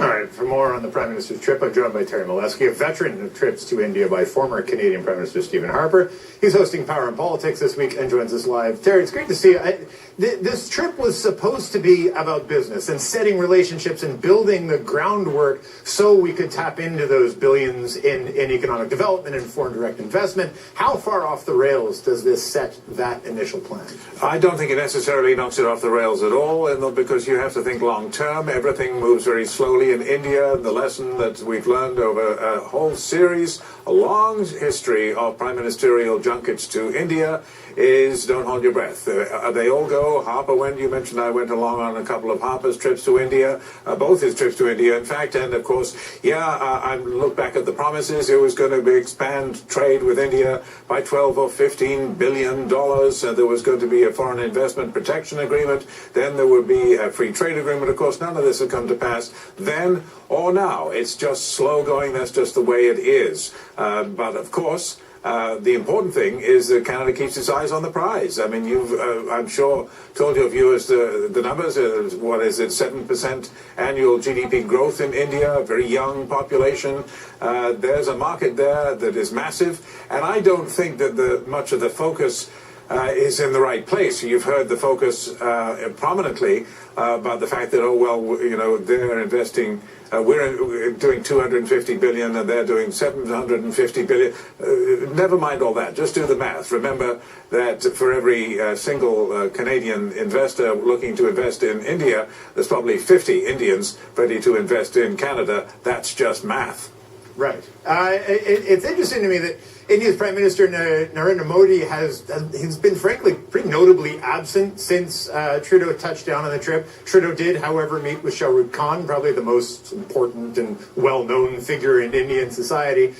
All right, for more on the Prime Minister's trip, I'm joined by Terry Milewski, a veteran of trips to India by former Canadian Prime Minister Stephen Harper. He's hosting Power and Politics this week and joins us live. Terry, it's great to see you. This trip was supposed to be about business and setting relationships and building the groundwork so we could tap into those billions in economic development and foreign direct investment. How far off the rails does this set that initial plan? I don't think it necessarily knocks it off the rails at all, because you have to think long term. Everything moves very slowly in India. The lesson that we've learned over a whole series, a long history of prime ministerial junkets to India, is don't hold your breath. They all go. Harper went, you mentioned I went along on a couple of Harper's trips to India, both his trips to India, in fact, and of course, I look back at the promises. It was going to expand trade with India by 12 or 15 billion dollars. There was going to be a foreign investment protection agreement. Then there would be a free trade agreement. Of course, none of this had come to pass then or now. It's just slow going. That's just the way it is. But of course, the important thing is that Canada keeps its eyes on the prize. I mean, you've, I'm sure, told your viewers the numbers. What is it, 7% annual GDP growth in India, a very young population. There's a market there that is massive. And I don't think that much of the focus is in the right place. You've heard the focus prominently about the fact that, they're investing. We're doing 250 billion and they're doing 750 billion. Never mind all that. Just do the math. Remember that for every single Canadian investor looking to invest in India, there's probably 50 Indians ready to invest in Canada. That's just math. Right. It's interesting to me that India's Prime Minister Narendra Modi he's been, frankly, pretty notably absent since Trudeau touched down on the trip. Trudeau did, however, meet with Shah Rukh Khan, probably the most important and well-known figure in Indian society.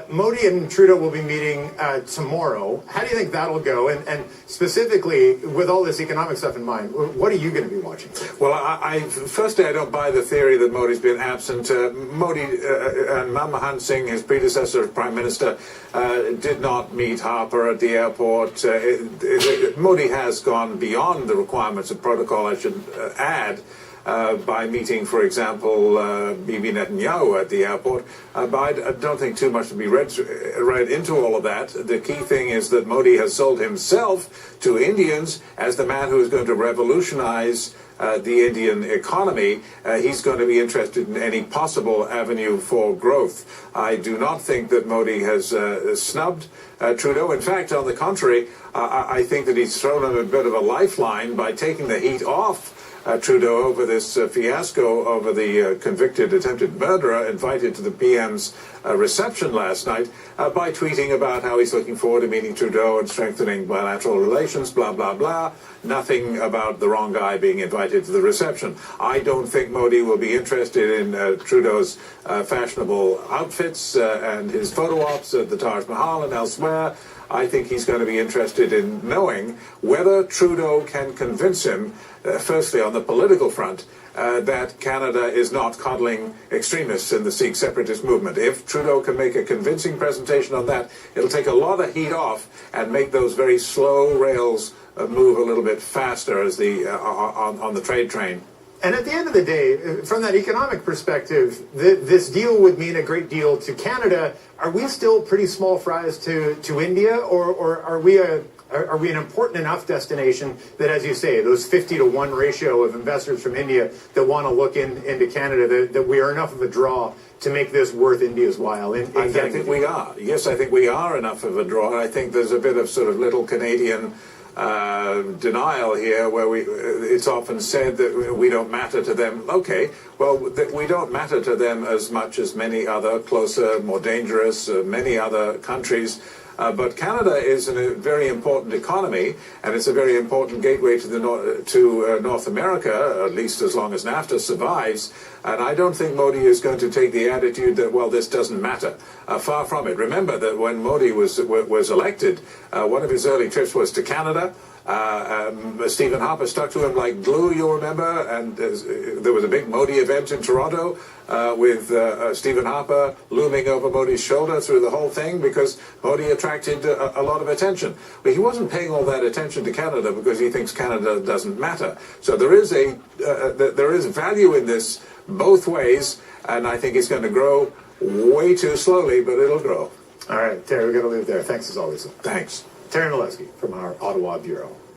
Modi and Trudeau will be meeting tomorrow. How do you think that'll go? And specifically, with all this economic stuff in mind, what are you going to be watching? Well, firstly, I don't buy the theory that Modi's been absent. Modi and Manmohan Singh, his predecessor as Prime Minister, did not meet Harper at the airport. Modi has gone beyond the requirements of protocol, I should add, by meeting, for example, Bibi Netanyahu at the airport. But I don't think too much to be read into all of that. The key thing is that Modi has sold himself to Indians as the man who is going to revolutionize the Indian economy. He's going to be interested in any possible avenue for growth. I do not think that Modi has snubbed Trudeau. In fact, on the contrary, I think that he's thrown him a bit of a lifeline by taking the heat off Trudeau over this fiasco over the convicted attempted murderer invited to the PM's reception last night by tweeting about how he's looking forward to meeting Trudeau and strengthening bilateral relations, blah, blah, blah. Nothing about the wrong guy being invited to the reception. I don't think Modi will be interested in Trudeau's fashionable outfits and his photo ops at the Taj Mahal and elsewhere. I think he's going to be interested in knowing whether Trudeau can convince him, firstly on the political front, that Canada is not coddling extremists in the Sikh separatist movement. If Trudeau can make a convincing presentation on that, it'll take a lot of heat off and make those very slow rails move a little bit faster as on the trade train. And at the end of the day, from that economic perspective, this deal would mean a great deal to Canada. Are we still pretty small fries to India, or are we an important enough destination that, as you say, those 50-to-1 ratio of investors from India that want to look into Canada, that we are enough of a draw to make this worth India's while? I think we are. Yes, I think we are enough of a draw. I think there's a bit of sort of little Canadian denial here, where it's often said that we don't matter to them. Okay, well, we don't matter to them as much as many other closer, more dangerous, many other countries. But Canada is a very important economy, and it's a very important gateway to North America, at least as long as NAFTA survives. And I don't think Modi is going to take the attitude that, well, this doesn't matter. Far from it. Remember that when Modi was elected, one of his early trips was to Canada. Stephen Harper stuck to him like glue, you'll remember, and there was a big Modi event in Toronto with Stephen Harper looming over Modi's shoulder through the whole thing because Modi attracted a lot of attention. But he wasn't paying all that attention to Canada because he thinks Canada doesn't matter. So there is value in this both ways, and I think it's going to grow way too slowly, but it'll grow. All right, Terry, we're going to leave it there. Thanks as always. Thanks. Terry Milewski from our Ottawa Bureau.